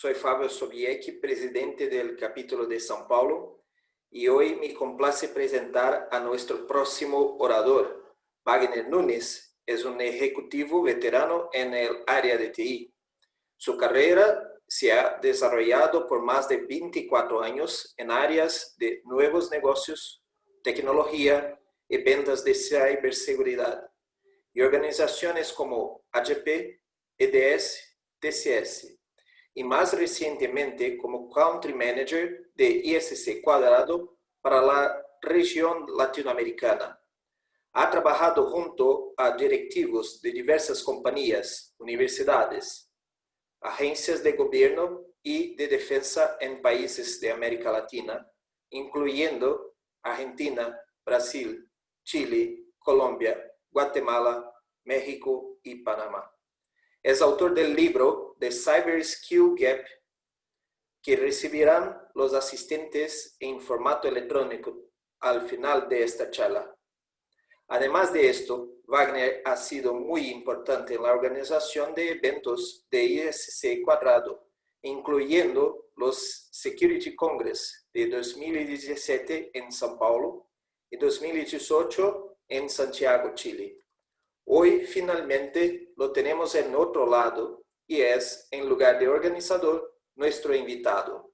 Soy Fabio Sobieski, presidente del capítulo de São Paulo, y hoy me complace presentar a nuestro próximo orador. Wagner Nunes es un ejecutivo veterano en el área de TI. Su carrera se ha desarrollado por más de 24 años en áreas de nuevos negocios, tecnología y ventas de ciberseguridad, y organizaciones como HP, EDS, TCS, y más recientemente como Country Manager de ISC Cuadrado para la región latinoamericana. Ha trabajado junto a directivos de diversas compañías, universidades, agencias de gobierno y de defensa en países de América Latina, incluyendo Argentina, Brasil, Chile, Colombia, Guatemala, México y Panamá. Es autor del libro The Cyber Skill Gap, que recibirán los asistentes en formato electrónico al final de esta charla. Además de esto, Wagner ha sido muy importante en la organización de eventos de ISC Cuadrado, incluyendo los Security Congress de 2017 en São Paulo y 2018 en Santiago, Chile. Hoy finalmente lo tenemos en otro lado y es, en lugar de organizador, nuestro invitado.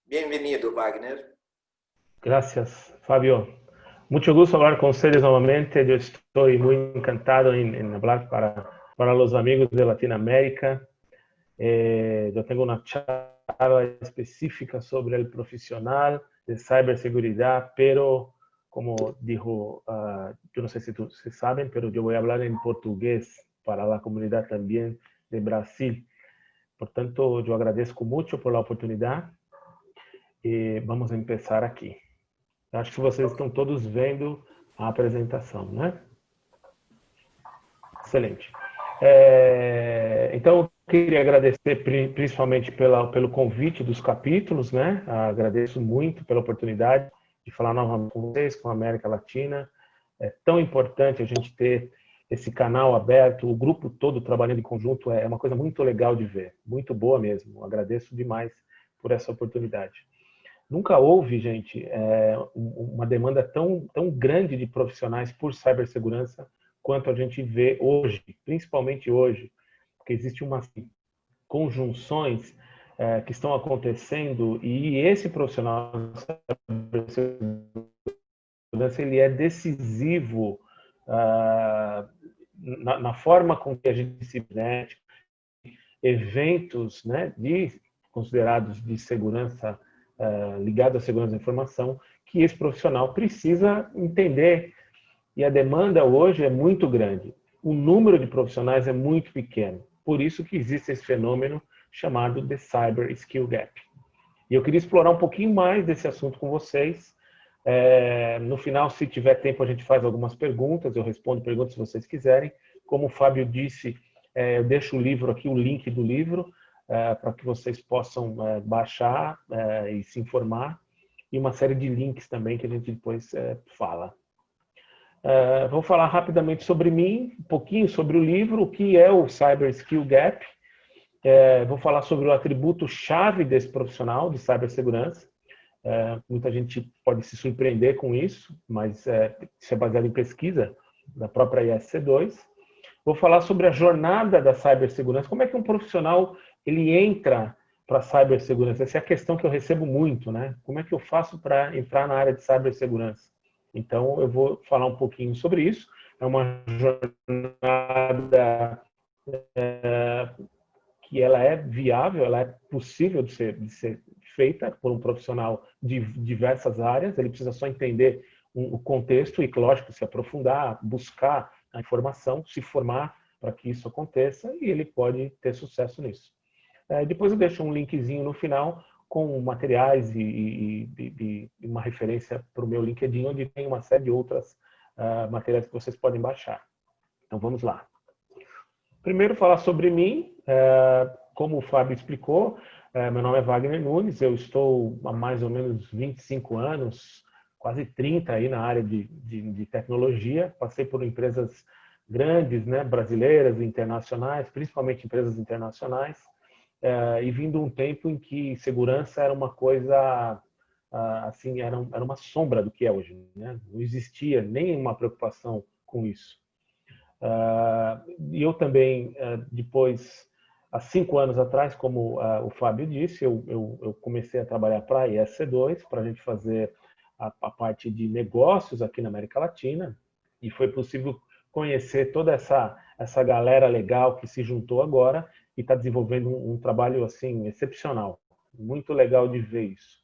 Bienvenido, Wagner. Gracias, Fabio. Mucho gusto hablar con ustedes nuevamente. Yo estoy muy encantado en hablar para los amigos de Latinoamérica. Yo tengo una charla específica sobre el profesional de ciberseguridad, pero como dijo, yo no sé si ustedes saben, pero yo voy a hablar en portugués para la comunidad también de Brasil. Por tanto, yo agradezco mucho por la oportunidad e vamos a empezar aqui. Acho que vocês estão todos vendo a apresentação, né? Excelente. Então, eu queria agradecer principalmente pelo convite dos capítulos, né? Agradeço muito pela oportunidade de falar novamente com vocês, com a América Latina. É tão importante a gente ter esse canal aberto, o grupo todo trabalhando em conjunto, é uma coisa muito legal de ver, muito boa mesmo. Agradeço demais por essa oportunidade. Nunca houve, gente, uma demanda tão grande de profissionais por cibersegurança quanto a gente vê hoje, principalmente hoje, porque existe umas conjunções que estão acontecendo e esse profissional de cibersegurança ele é decisivo na forma com que a gente se mete, eventos, né, considerados de segurança ligado à segurança da informação, que esse profissional precisa entender. E a demanda hoje é muito grande. O número de profissionais é muito pequeno. Por isso que existe esse fenômeno chamado The Cyber Skill Gap. E eu queria explorar um pouquinho mais desse assunto com vocês. No final, se tiver tempo, a gente faz algumas perguntas. Eu respondo perguntas se vocês quiserem. Como o Fábio disse, eu deixo o livro aqui, o link do livro, para que vocês possam baixar e se informar, e uma série de links também que a gente depois fala. Vou falar rapidamente sobre mim, um pouquinho sobre o livro, o que é o Cyber Skill Gap. Vou falar sobre o atributo-chave desse profissional de cibersegurança. Muita gente pode se surpreender com isso, mas isso é baseado em pesquisa da própria ISC2. Vou falar sobre a jornada da cibersegurança, como é que um profissional ele entra para a cibersegurança. Essa é a questão que eu recebo muito, né? Como é que eu faço para entrar na área de cibersegurança? Então, eu vou falar um pouquinho sobre isso. É uma jornada que ela é viável, ela é possível de ser feita por um profissional de diversas áreas. Ele precisa só entender o contexto e, lógico, se aprofundar, buscar a informação, se formar para que isso aconteça e ele pode ter sucesso nisso. Depois eu deixo um linkzinho no final com materiais e uma referência para o meu LinkedIn, onde tem uma série de outras materiais que vocês podem baixar. Então vamos lá. Primeiro falar sobre mim, como o Fábio explicou, meu nome é Wagner Nunes, eu estou há mais ou menos 25 anos, quase 30 aí na área de tecnologia, passei por empresas grandes, né, brasileiras e internacionais, principalmente empresas internacionais. e vindo um tempo em que segurança era uma coisa, assim, era uma sombra do que é hoje, né? Não existia nenhuma preocupação com isso. E eu também, depois, há 5 anos atrás, como o Fábio disse, eu comecei a trabalhar para a ISC2, para a gente fazer a parte de negócios aqui na América Latina, e foi possível conhecer toda essa galera legal que se juntou agora e está desenvolvendo um trabalho assim excepcional. Muito legal de ver isso.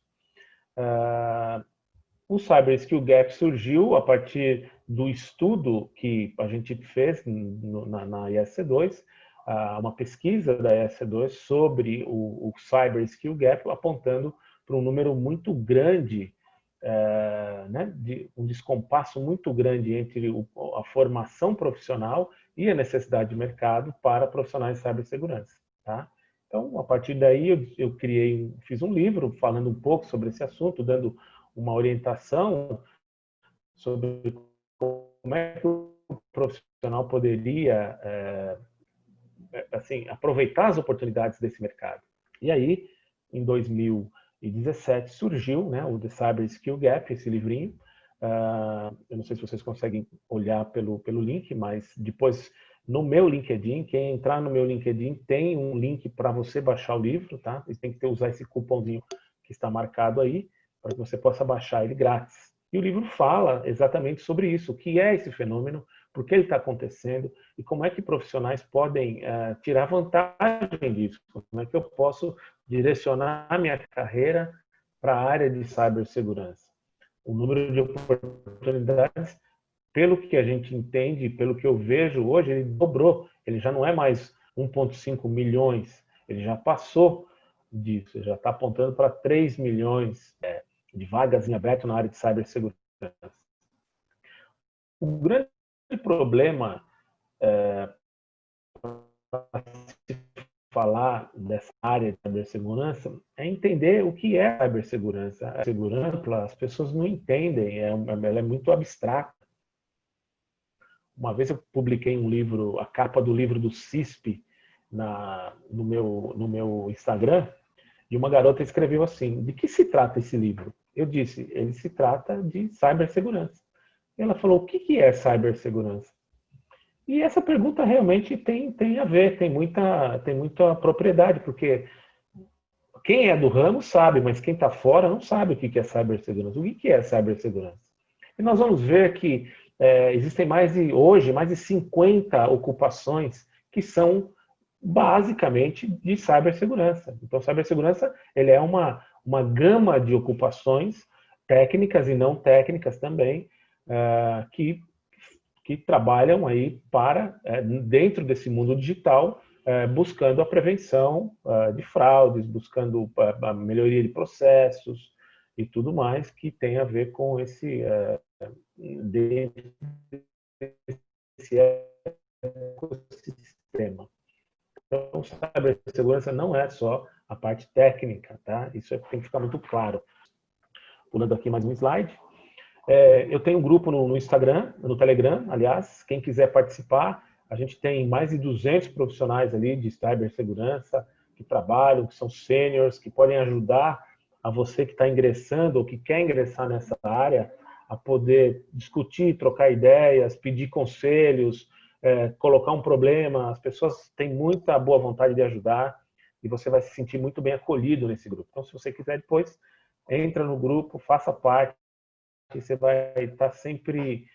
O Cyber Skill Gap surgiu a partir do estudo que a gente fez na ISC2, uma pesquisa da ISC2 sobre o Cyber Skill Gap, apontando para um número muito grande, né, de um descompasso muito grande entre a formação profissional e a necessidade de mercado para profissionais de cibersegurança. Tá? Então, a partir daí, eu fiz um livro falando um pouco sobre esse assunto, dando uma orientação sobre como é que o profissional poderia assim, aproveitar as oportunidades desse mercado. E aí, em 2017, surgiu, né, o The Cyber Skill Gap, esse livrinho. Eu não sei se vocês conseguem olhar pelo link, mas depois, no meu LinkedIn, quem entrar no meu LinkedIn tem um link para você baixar o livro, tá? Você tem que usar esse cupomzinho que está marcado aí, para que você possa baixar ele grátis. E o livro fala exatamente sobre isso, o que é esse fenômeno, por que ele está acontecendo e como é que profissionais podem tirar vantagem disso, como é que eu posso direcionar a minha carreira para a área de cibersegurança. O número de oportunidades, pelo que a gente entende, pelo que eu vejo hoje, ele dobrou, ele já não é mais 1,5 milhões, ele já passou disso, já está apontando para 3 milhões de vagas em aberto na área de cibersegurança. O grande problema para falar dessa área de cibersegurança é entender o que é cibersegurança. A segurança, as pessoas não entendem, ela é muito abstrata. Uma vez eu publiquei um livro, a capa do livro do CISP no meu Instagram, e uma garota escreveu assim: de que se trata esse livro? Eu disse: ele se trata de cibersegurança. Ela falou: o que é cibersegurança? E essa pergunta realmente tem a ver, tem muita propriedade, porque quem é do ramo sabe, mas quem está fora não sabe o que é cibersegurança. O que é cibersegurança? E nós vamos ver que existem hoje mais de 50 ocupações que são basicamente de cibersegurança. Então, cibersegurança ele é uma gama de ocupações técnicas e não técnicas também, que trabalham aí dentro desse mundo digital, buscando a prevenção de fraudes, buscando a melhoria de processos e tudo mais que tem a ver com esse ecossistema. Então, cibersegurança não é só a parte técnica, tá? Isso tem que ficar muito claro. Pulando aqui mais um slide. Eu tenho um grupo no Instagram, no Telegram, aliás, quem quiser participar, a gente tem mais de 200 profissionais ali de cibersegurança que trabalham, que são seniors, que podem ajudar a você que está ingressando ou que quer ingressar nessa área a poder discutir, trocar ideias, pedir conselhos, colocar um problema. As pessoas têm muita boa vontade de ajudar e você vai se sentir muito bem acolhido nesse grupo. Então, se você quiser depois, entra no grupo, faça parte, você vai estar sempre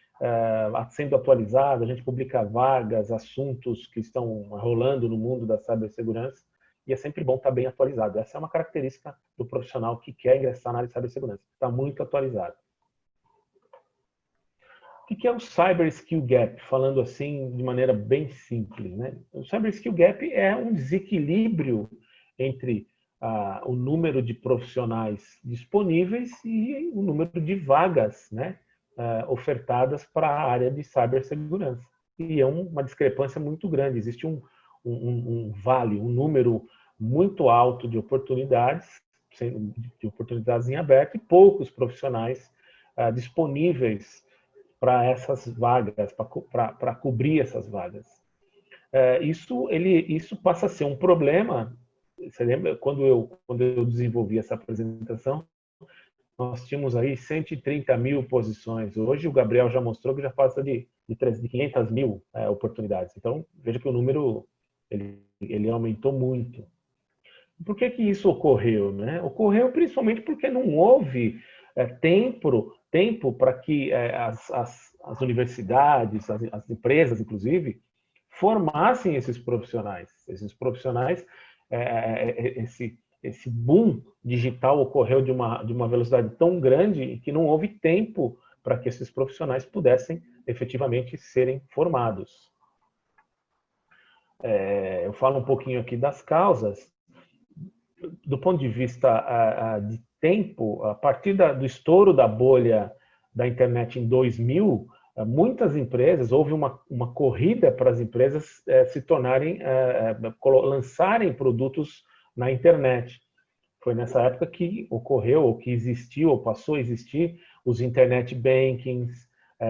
sendo atualizado, a gente publica vagas, assuntos que estão rolando no mundo da cibersegurança, e é sempre bom estar bem atualizado. Essa é uma característica do profissional que quer ingressar na área de cibersegurança, está muito atualizado. O que é o Cyber Skill Gap? Falando assim de maneira bem simples, né? O Cyber Skill Gap é um desequilíbrio entre o número de profissionais disponíveis e o número de vagas, né, ofertadas para a área de cibersegurança. E é uma discrepância muito grande. Existe um vale, um número muito alto de oportunidades em aberto e poucos profissionais disponíveis para essas vagas, para cobrir essas vagas. Isso passa a ser um problema você lembra quando eu desenvolvi essa apresentação, nós tínhamos aí 130 mil posições. Hoje o Gabriel já mostrou que já passa de 500 mil oportunidades. Então, veja que o número ele aumentou muito. Por que isso ocorreu? Né? Ocorreu principalmente porque não houve tempo para que as universidades, as empresas, inclusive, formassem esses profissionais. Esses profissionais, esse boom digital ocorreu de uma velocidade tão grande que não houve tempo para que esses profissionais pudessem efetivamente serem formados. Eu falo um pouquinho aqui das causas. Do ponto de vista de tempo, a partir do estouro da bolha da internet em 2000, muitas empresas, houve uma corrida para as empresas se tornarem, lançarem produtos na internet. Foi nessa época que ocorreu, ou que existiu, ou passou a existir, os internet bankings,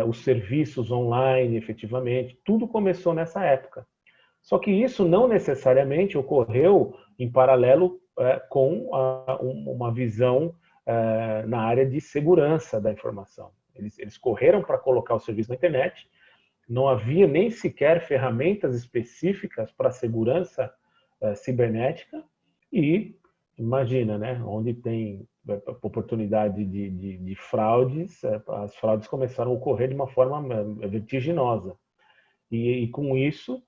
os serviços online, efetivamente. Tudo começou nessa época. Só que isso não necessariamente ocorreu em paralelo com uma visão na área de segurança da informação. Eles correram para colocar o serviço na internet, não havia nem sequer ferramentas específicas para segurança cibernética e, imagina, né, onde tem oportunidade de fraudes, as fraudes começaram a ocorrer de uma forma vertiginosa. E com isso,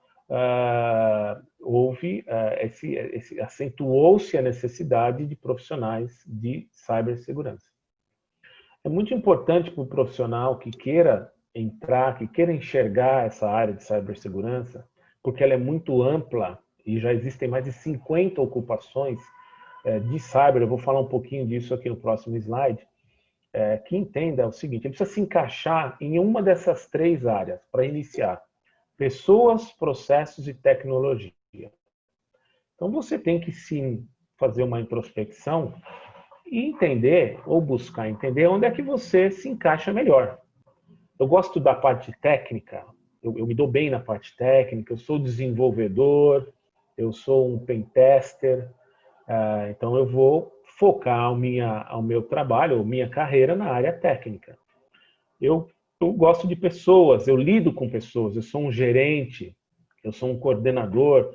acentuou-se a necessidade de profissionais de cibersegurança. É muito importante para o profissional que queira entrar, que queira enxergar essa área de cibersegurança, porque ela é muito ampla e já existem mais de 50 ocupações de cyber. Eu vou falar um pouquinho disso aqui no próximo slide. Que entenda o seguinte: ele precisa se encaixar em uma dessas 3 áreas para iniciar. Pessoas, processos e tecnologia. Então, você tem que, sim, fazer uma introspecção e entender, ou buscar entender, onde é que você se encaixa melhor. Eu gosto da parte técnica, eu me dou bem na parte técnica, eu sou desenvolvedor, eu sou um pentester, então eu vou focar ao meu trabalho, minha carreira na área técnica. Eu gosto de pessoas, eu lido com pessoas, eu sou um gerente, eu sou um coordenador,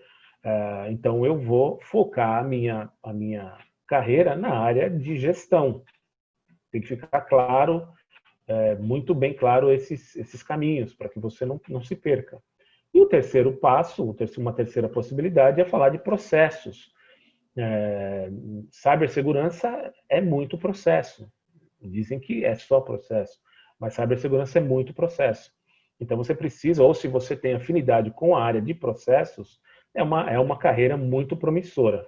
então eu vou focar a minha carreira na área de gestão. Tem que ficar claro, muito bem claro esses caminhos, para que você não se perca. E o terceiro passo, uma terceira possibilidade é falar de processos. Cibersegurança é muito processo. Dizem que é só processo, mas cibersegurança é muito processo. Então você precisa, ou se você tem afinidade com a área de processos, é uma carreira muito promissora.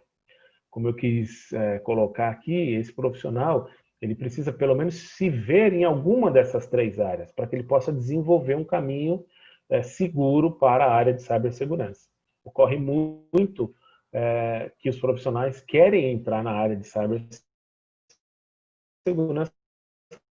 Como eu quis colocar aqui, esse profissional, ele precisa pelo menos se ver em alguma dessas 3 áreas, para que ele possa desenvolver um caminho seguro para a área de cibersegurança. Ocorre muito que os profissionais querem entrar na área de cibersegurança,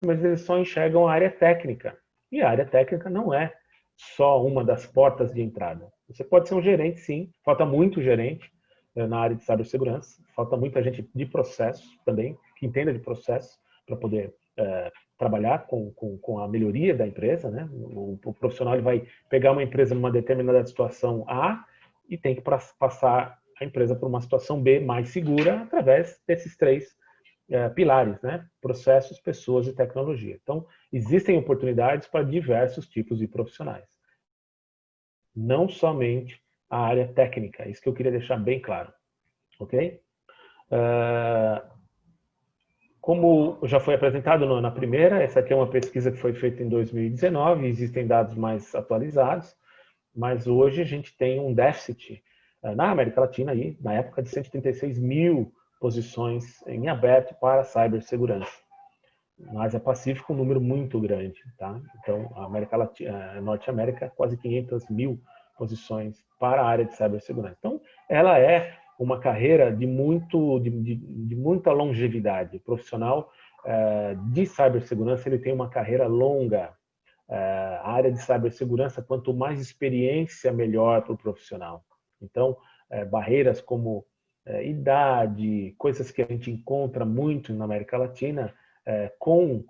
mas eles só enxergam a área técnica. E a área técnica não é só uma das portas de entrada. Você pode ser um gerente, sim. Falta muito gerente na área de cibersegurança. Falta muita gente de processo também, que entenda de processo, para poder trabalhar com a melhoria da empresa. Né? O profissional ele vai pegar uma empresa numa determinada situação A e tem que passar a empresa por uma situação B mais segura através desses 3 pilares, né? Processos, pessoas e tecnologia. Então, existem oportunidades para diversos tipos de profissionais. Não somente a área técnica, isso que eu queria deixar bem claro. Ok? Como já foi apresentado na primeira, essa aqui é uma pesquisa que foi feita em 2019, existem dados mais atualizados, mas hoje a gente tem um déficit na América Latina, aí, na época, de 136 mil posições em aberto para cibersegurança. Na Ásia Pacífico, um número muito grande. Tá? Então, a América Latina, Norte América, quase 500 mil posições para a área de cibersegurança. Então, ela é uma carreira de muita longevidade. O profissional de cibersegurança ele tem uma carreira longa. A área de cibersegurança, quanto mais experiência, melhor para o profissional. Então, barreiras como idade, coisas que a gente encontra muito na América Latina, com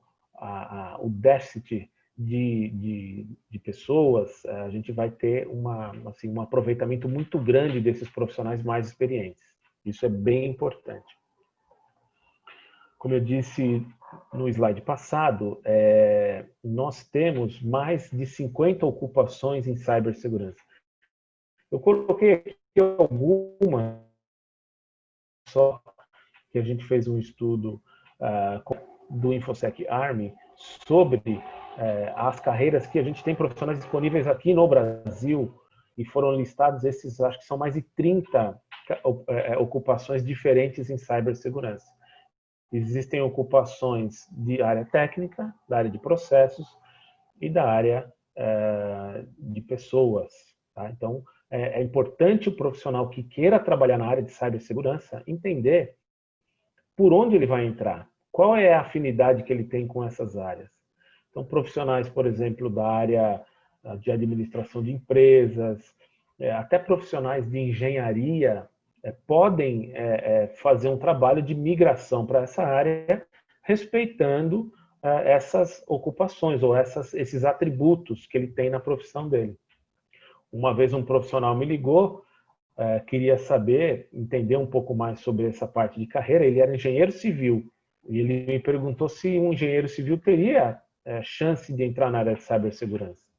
o déficit de pessoas, a gente vai ter um aproveitamento muito grande desses profissionais mais experientes. Isso é bem importante. Como eu disse no slide passado, nós temos mais de 50 ocupações em cibersegurança. Eu coloquei aqui algumas só, que a gente fez um estudo do InfoSec Army sobre as carreiras que a gente tem profissionais disponíveis aqui no Brasil, e foram listados esses, acho que são mais de 30 ocupações diferentes em cibersegurança. Existem ocupações de área técnica, da área de processos e da área de pessoas. Tá? Então, é importante o profissional que queira trabalhar na área de cibersegurança entender por onde ele vai entrar, qual é a afinidade que ele tem com essas áreas. Então, profissionais, por exemplo, da área de administração de empresas, até profissionais de engenharia, podem fazer um trabalho de migração para essa área, respeitando essas ocupações ou esses atributos que ele tem na profissão dele. Uma vez um profissional me ligou, queria entender um pouco mais sobre essa parte de carreira. Ele era engenheiro civil e ele me perguntou se um engenheiro civil teria chance de entrar na área de cibersegurança.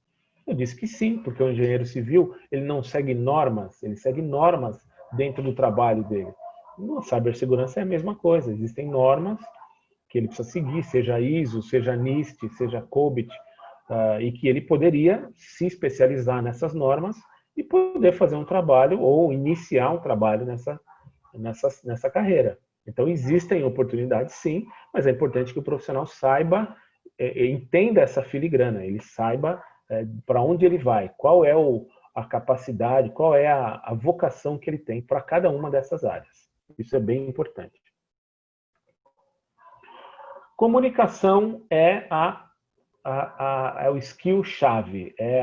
Eu disse que sim, porque o engenheiro civil ele não segue normas, ele segue normas dentro do trabalho dele. Na cibersegurança é a mesma coisa, existem normas que ele precisa seguir, seja ISO, seja NIST, seja COBIT, e que ele poderia se especializar nessas normas e poder fazer um trabalho ou iniciar um trabalho nessa carreira. Então, existem oportunidades, sim, mas é importante que o profissional saiba, entenda essa filigrana, ele saiba para onde ele vai, qual é a capacidade, qual é a vocação que ele tem para cada uma dessas áreas. Isso é bem importante. Comunicação é o skill-chave, é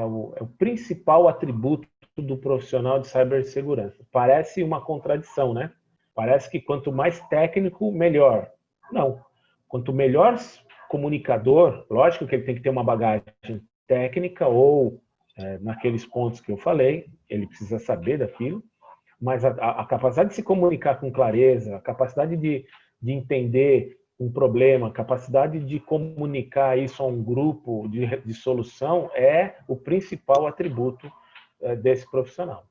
o principal atributo do profissional de cibersegurança. Parece uma contradição, né? Parece que quanto mais técnico, melhor. Não. Quanto melhor comunicador, lógico que ele tem que ter uma bagagem técnica ou naqueles pontos que eu falei, ele precisa saber daquilo, mas a capacidade de se comunicar com clareza, a capacidade de entender um problema, a capacidade de comunicar isso a um grupo de solução é o principal atributo desse profissional.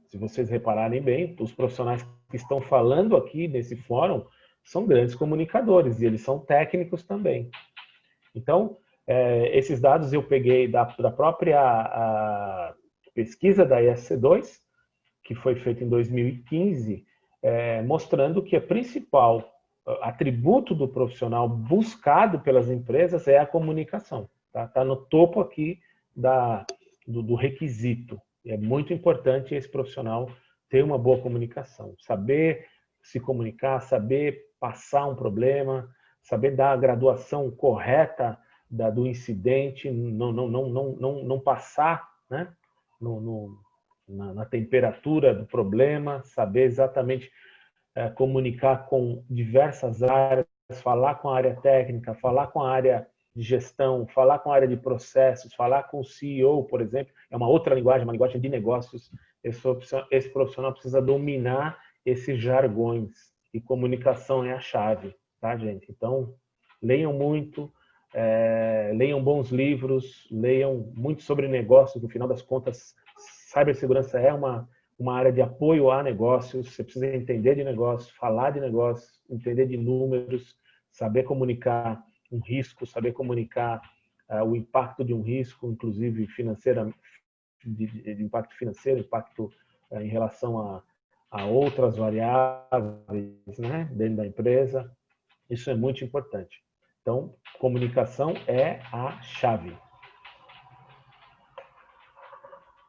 Se vocês repararem bem, os profissionais que estão falando aqui nesse fórum são grandes comunicadores e eles são técnicos também. Então, esses dados eu peguei da própria pesquisa da ESC2, que foi feita em 2015, mostrando que o principal atributo do profissional buscado pelas empresas é a comunicação. Tá no topo aqui do requisito. É muito importante esse profissional ter uma boa comunicação, saber se comunicar, saber passar um problema, saber dar a graduação correta do incidente, não passar, né, na temperatura do problema, saber exatamente comunicar com diversas áreas, falar com a área técnica, falar com a área de gestão, falar com a área de processos, falar com o CEO, por exemplo, é uma outra linguagem, uma linguagem de negócios. Esse profissional precisa dominar esses jargões, e comunicação é a chave, tá, gente? Então, leiam muito, leiam bons livros, leiam muito sobre negócios. No final das contas, cibersegurança é uma área de apoio a negócios. Você precisa entender de negócios, falar de negócios, entender de números, saber comunicar um risco, saber comunicar o impacto de um risco, inclusive financeiro, de impacto financeiro, impacto em relação a outras variáveis, né, dentro da empresa. Isso é muito importante. Então, comunicação é a chave.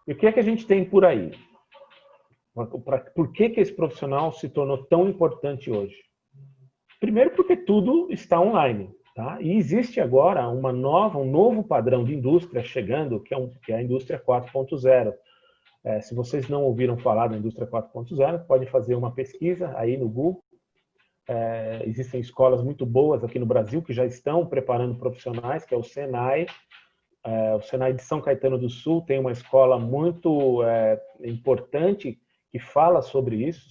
E o que é que a gente tem por aí? Por que esse profissional se tornou tão importante hoje? Primeiro porque tudo está online. Tá? E existe agora um novo padrão de indústria chegando, que é a indústria 4.0. Se vocês não ouviram falar da indústria 4.0, pode fazer uma pesquisa aí no Google. Existem escolas muito boas aqui no Brasil que já estão preparando profissionais, que é o Senai. O Senai de São Caetano do Sul tem uma escola muito importante que fala sobre isso,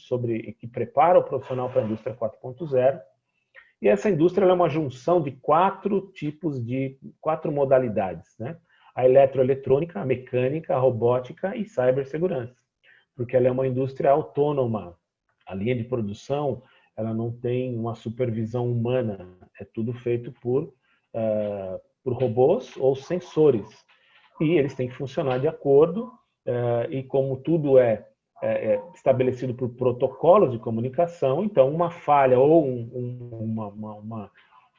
que prepara o profissional para a indústria 4.0. E essa indústria é uma junção de quatro modalidades, né? A eletroeletrônica, a mecânica, a robótica e cibersegurança, porque ela é uma indústria autônoma. A linha de produção, ela não tem uma supervisão humana, é tudo feito por robôs ou sensores. E eles têm que funcionar de acordo, e como tudo é estabelecido por protocolos de comunicação, então uma falha ou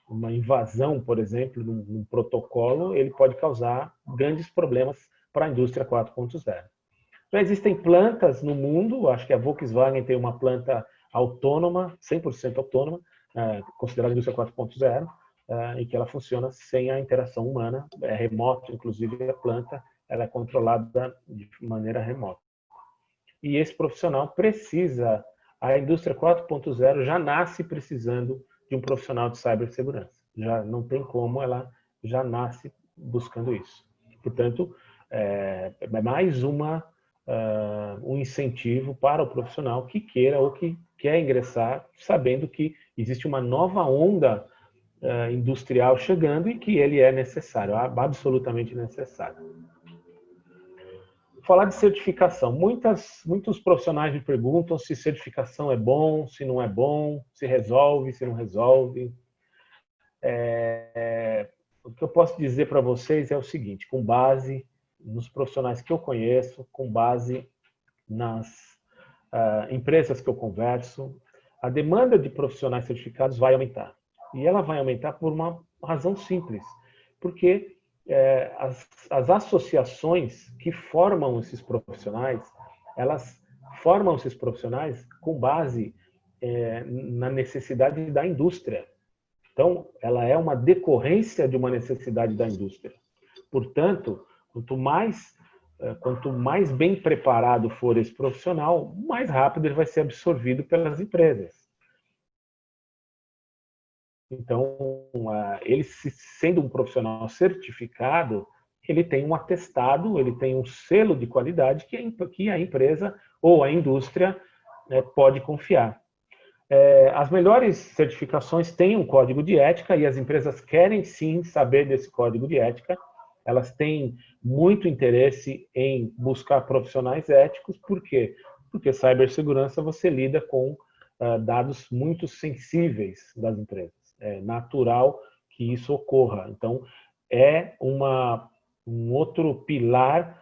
uma invasão, por exemplo, num protocolo, ele pode causar grandes problemas para a indústria 4.0. Já existem plantas no mundo, acho que a Volkswagen tem uma planta autônoma, 100% autônoma, considerada indústria 4.0, em que ela funciona sem a interação humana, é remoto, inclusive a planta ela é controlada de maneira remota. E esse profissional precisa, a indústria 4.0 já nasce precisando de um profissional de cibersegurança. Já não tem como, ela já nasce buscando isso. Portanto, é mais um incentivo para o profissional que queira ou que quer ingressar, sabendo que existe uma nova onda industrial chegando e que ele é necessário, absolutamente necessário. Falar de certificação. Muitos profissionais me perguntam se certificação é bom, se não é bom, se resolve, se não resolve. O que eu posso dizer para vocês é o seguinte, com base nos profissionais que eu conheço, com base nas empresas que eu converso, a demanda de profissionais certificados vai aumentar. E ela vai aumentar por uma razão simples, porque as associações que formam esses profissionais, elas formam esses profissionais com base na necessidade da indústria. Então, ela é uma decorrência de uma necessidade da indústria. Portanto, quanto mais bem preparado for esse profissional, mais rápido ele vai ser absorvido pelas empresas. Então, ele sendo um profissional certificado, ele tem um atestado, ele tem um selo de qualidade que a empresa ou a indústria pode confiar. As melhores certificações têm um código de ética e as empresas querem sim saber desse código de ética. Elas têm muito interesse em buscar profissionais éticos. Por quê? Porque cibersegurança você lida com dados muito sensíveis das empresas. É natural que isso ocorra. Então, é um outro pilar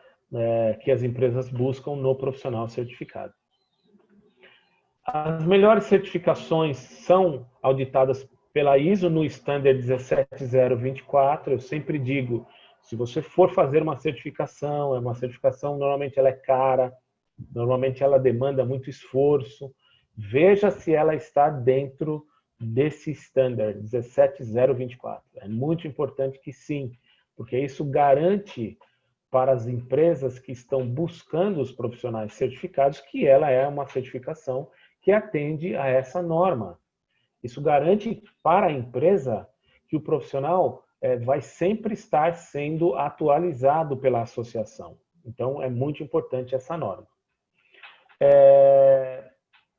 que as empresas buscam no profissional certificado. As melhores certificações são auditadas pela ISO no Standard 17024. Eu sempre digo, se você for fazer uma certificação normalmente ela é cara, normalmente ela demanda muito esforço. Veja se ela está dentro desse Standard 17024. É muito importante que sim, porque isso garante para as empresas que estão buscando os profissionais certificados que ela é uma certificação que atende a essa norma. Isso garante para a empresa que o profissional vai sempre estar sendo atualizado pela associação. Então, é muito importante essa norma.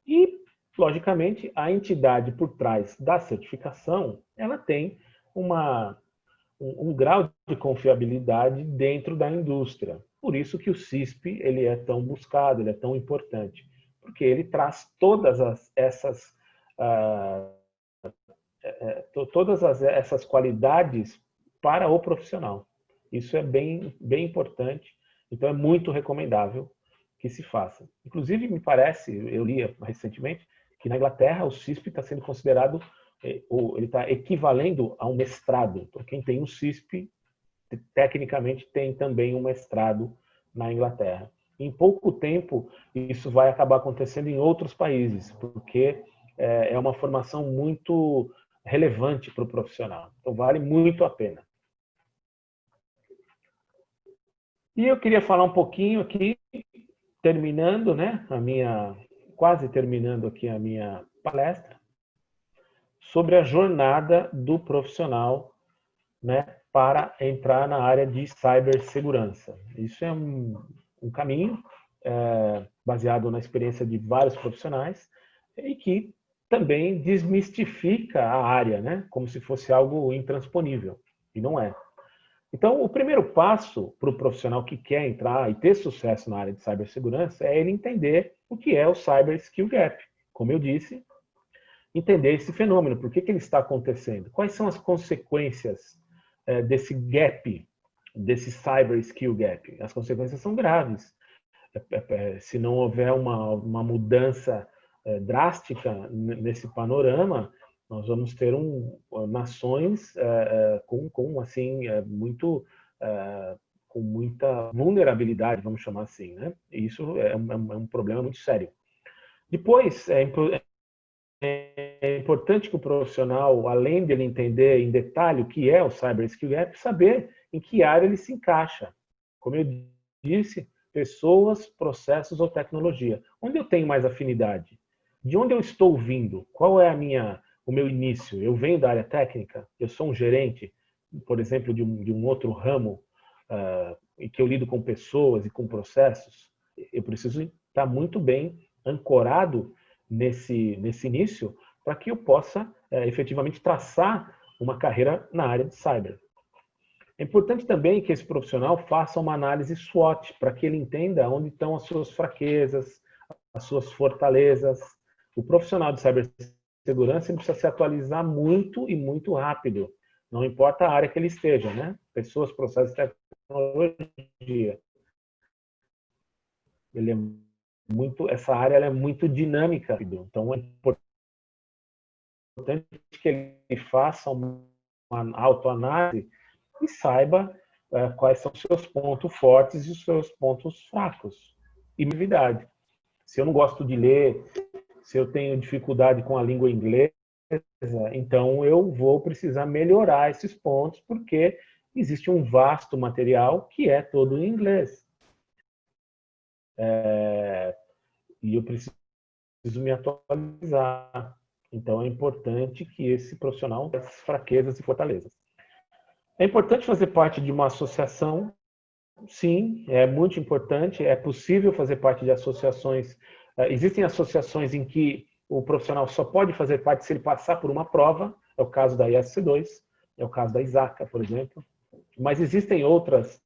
E, logicamente, a entidade por trás da certificação, ela tem um grau de confiabilidade dentro da indústria. Por isso que o CISP ele é tão buscado, ele é tão importante, porque ele traz todas essas qualidades para o profissional. Isso é bem importante, então é muito recomendável que se faça. Inclusive, me parece, eu li recentemente, que na Inglaterra o CISP está sendo considerado, ele está equivalendo a um mestrado. Então, quem tem um CISP, tecnicamente, tem também um mestrado na Inglaterra. Em pouco tempo, isso vai acabar acontecendo em outros países, porque é uma formação muito relevante para o profissional. Então, vale muito a pena. E eu queria falar um pouquinho aqui terminando, né, quase terminando aqui a minha palestra, sobre a jornada do profissional, né, para entrar na área de cibersegurança. Isso é um caminho baseado na experiência de vários profissionais e que também desmistifica a área, né, como se fosse algo intransponível, e não é. Então, o primeiro passo para o profissional que quer entrar e ter sucesso na área de cibersegurança é ele entender o que é o Cyber Skill Gap. Como eu disse, entender esse fenômeno, por que ele está acontecendo, quais são as consequências desse gap, desse Cyber Skill Gap. As consequências são graves. Se não houver uma mudança drástica nesse panorama, nós vamos ter nações com muita vulnerabilidade, vamos chamar assim, né? E isso é um problema muito sério. Depois, é importante que o profissional, além de ele entender em detalhe o que é o Cyber Skill Gap, saber em que área ele se encaixa. Como eu disse, pessoas, processos ou tecnologia. Onde eu tenho mais afinidade? De onde eu estou vindo? Qual é o meu início? Eu venho da área técnica? Eu sou um gerente, por exemplo, de um outro ramo, em que eu lido com pessoas e com processos? Eu preciso estar muito bem ancorado nesse início para que eu possa efetivamente traçar uma carreira na área de cyber. É importante também que esse profissional faça uma análise SWOT, para que ele entenda onde estão as suas fraquezas, as suas fortalezas. O profissional de cibersegurança precisa se atualizar muito e muito rápido, não importa a área que ele esteja, né? Pessoas, processos, tecnologia. Essa área é muito dinâmica, então é importante que ele faça uma autoanálise e saiba quais são os seus pontos fortes e os seus pontos fracos. E novidade. Se eu não gosto de ler, se eu tenho dificuldade com a língua inglesa, então eu vou precisar melhorar esses pontos, porque existe um vasto material que é todo em inglês. E eu preciso me atualizar. Então é importante que esse profissional tenha essas fraquezas e fortalezas. É importante fazer parte de uma associação. Sim, é muito importante. É possível fazer parte de associações. Existem associações em que o profissional só pode fazer parte se ele passar por uma prova. É o caso da ISC2, é o caso da ISACA, por exemplo. Mas existem outras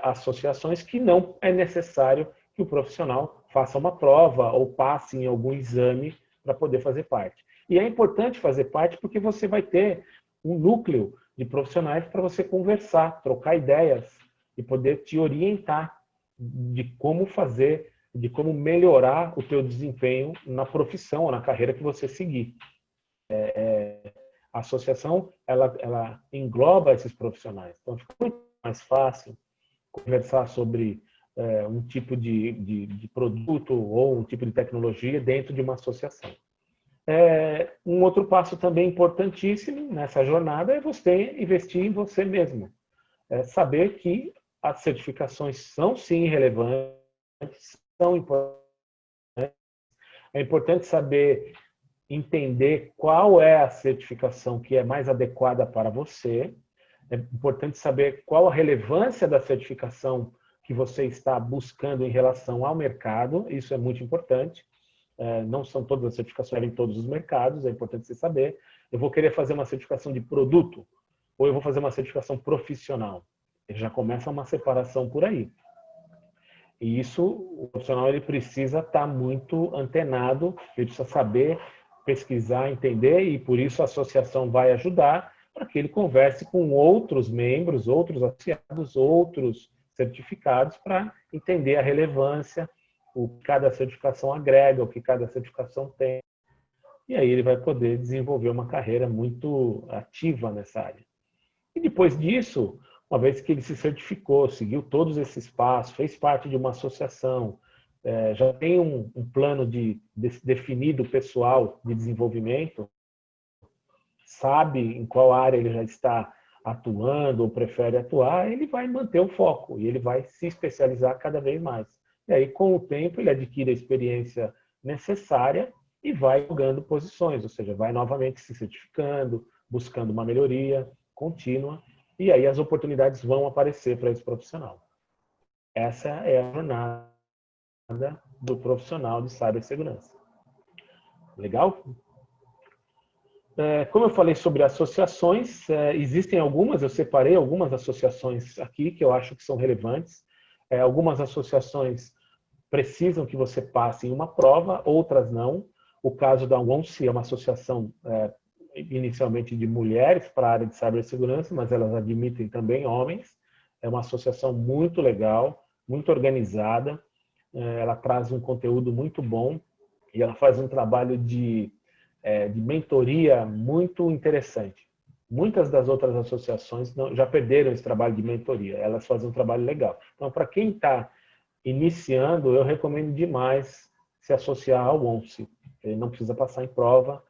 associações que não é necessário que o profissional faça uma prova ou passe em algum exame para poder fazer parte. E é importante fazer parte porque você vai ter um núcleo de profissionais para você conversar, trocar ideias e poder te orientar de como fazer, de como melhorar o teu desempenho na profissão ou na carreira que você seguir. A associação, ela engloba esses profissionais. Então, fica muito mais fácil conversar sobre um tipo de produto ou um tipo de tecnologia dentro de uma associação. Um outro passo também importantíssimo nessa jornada é você investir em você mesmo. Saber que as certificações são sim relevantes, são importantes. É importante saber entender qual é a certificação que é mais adequada para você. É importante saber qual a relevância da certificação que você está buscando em relação ao mercado. Isso é muito importante. Não são todas as certificações em todos os mercados, é importante você saber. Eu vou querer fazer uma certificação de produto ou eu vou fazer uma certificação profissional. Já começa uma separação por aí. E isso, o profissional ele precisa estar muito antenado, ele precisa saber pesquisar, entender, e por isso a associação vai ajudar para que ele converse com outros membros, outros associados, outros certificados, para entender a relevância, o que cada certificação agrega, o que cada certificação tem. E aí ele vai poder desenvolver uma carreira muito ativa nessa área. E depois disso, uma vez que ele se certificou, seguiu todos esses passos, fez parte de uma associação, já tem um plano definido pessoal de desenvolvimento, sabe em qual área ele já está atuando ou prefere atuar, ele vai manter o foco e ele vai se especializar cada vez mais. e aí com o tempo ele adquire a experiência necessária e vai jogando posições, ou seja, vai novamente se certificando, buscando uma melhoria contínua, e aí as oportunidades vão aparecer para esse profissional. Essa é a jornada do profissional de cibersegurança. Legal? Como eu falei sobre associações, existem algumas, eu separei algumas associações aqui que eu acho que são relevantes. Algumas associações precisam que você passe em uma prova, outras não. O caso da ONCE é uma associação inicialmente de mulheres para a área de cibersegurança, mas elas admitem também homens. É uma associação muito legal, muito organizada, ela traz um conteúdo muito bom e ela faz um trabalho de mentoria muito interessante. Muitas das outras associações já perderam esse trabalho de mentoria, elas fazem um trabalho legal. Então, para quem está iniciando, eu recomendo demais se associar ao ONCE. Ele não precisa passar em prova,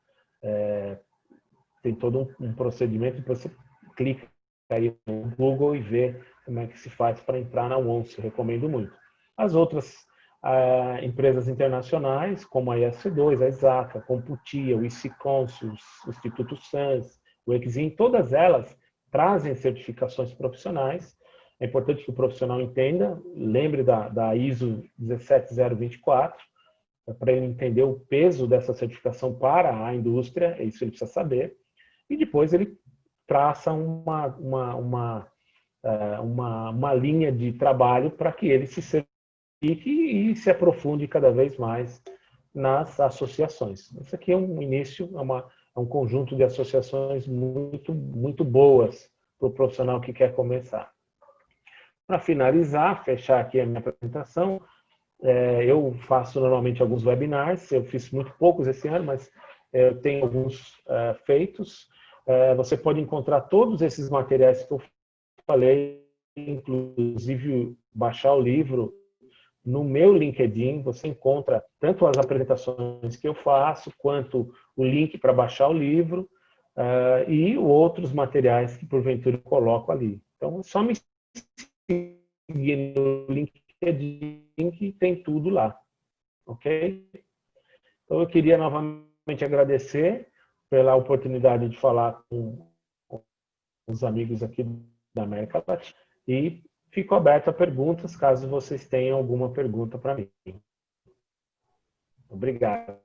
tem todo um procedimento, depois você clica aí no Google e vê como é que se faz para entrar na ONCE, recomendo muito. As outras empresas internacionais, como a IS2, a Exaca, a Computia, o ICConsult, o Instituto SANS, o Exim, todas elas trazem certificações profissionais. É importante que o profissional entenda, lembre da ISO 17024, para ele entender o peso dessa certificação para a indústria, é isso que ele precisa saber, e depois ele traça uma linha de trabalho para que ele se certifique e se aprofunde cada vez mais nas associações. Isso aqui é um início, é um conjunto de associações muito, muito boas para o profissional que quer começar. Para finalizar, fechar aqui a minha apresentação, eu faço normalmente alguns webinars, eu fiz muito poucos esse ano, mas eu tenho alguns feitos. Você pode encontrar todos esses materiais que eu falei, inclusive baixar o livro no meu LinkedIn. Você encontra tanto as apresentações que eu faço, quanto o link para baixar o livro e outros materiais que porventura eu coloco ali. Então, é só me seguir no LinkedIn que tem tudo lá, ok? Então, eu queria novamente agradecer pela oportunidade de falar com os amigos aqui da América Latina e fico aberto a perguntas, caso vocês tenham alguma pergunta para mim. Obrigado.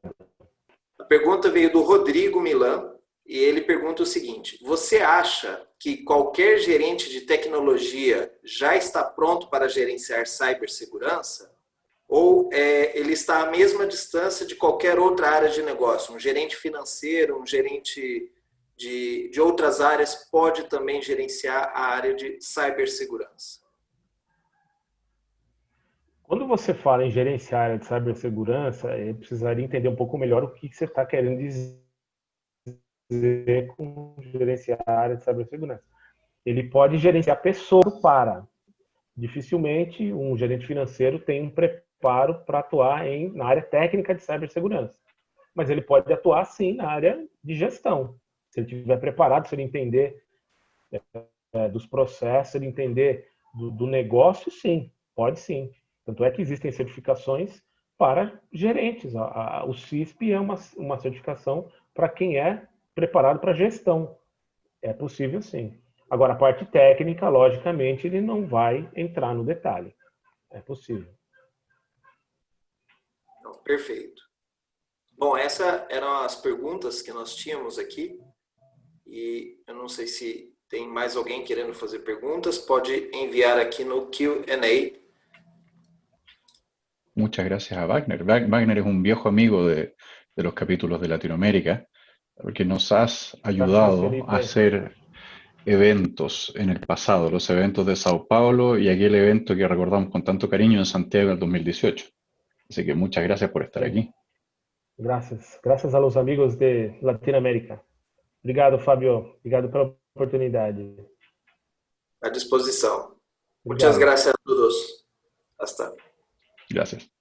A pergunta veio do Rodrigo Milan e ele pergunta o seguinte: você acha que qualquer gerente de tecnologia já está pronto para gerenciar cibersegurança? Ou ele está à mesma distância de qualquer outra área de negócio? Um gerente financeiro, um gerente de outras áreas pode também gerenciar a área de cibersegurança? Quando você fala em gerenciar a área de cibersegurança, eu precisaria entender um pouco melhor o que você está querendo dizer com gerenciar a área de cibersegurança. Ele pode gerenciar pessoas para. Dificilmente um gerente financeiro tem um preparo para atuar na área técnica de cibersegurança. Mas ele pode atuar, sim, na área de gestão. Se ele estiver preparado, se ele entender dos processos, se ele entender do negócio, sim, pode sim. Tanto é que existem certificações para gerentes. O CISP é uma certificação para quem é preparado para gestão. É possível, sim. Agora, a parte técnica, logicamente, ele não vai entrar no detalhe. É possível. Perfeito. Bom, essas eram as perguntas que nós tínhamos aqui. E eu não sei se tem mais alguém querendo fazer perguntas. Pode enviar aqui no Q&A. Muchas gracias a Wagner. Wagner es un viejo amigo de los capítulos de Latinoamérica, porque nos has ayudado a hacer eventos en el pasado, los eventos de Sao Paulo y aquel evento que recordamos con tanto cariño en Santiago del 2018. Así que muchas gracias por estar aquí. Gracias. Gracias a los amigos de Latinoamérica. Obrigado, Fábio. Obrigado pela oportunidade. À disposição. Obrigado. Muchas gracias a todos. Hasta. Gracias.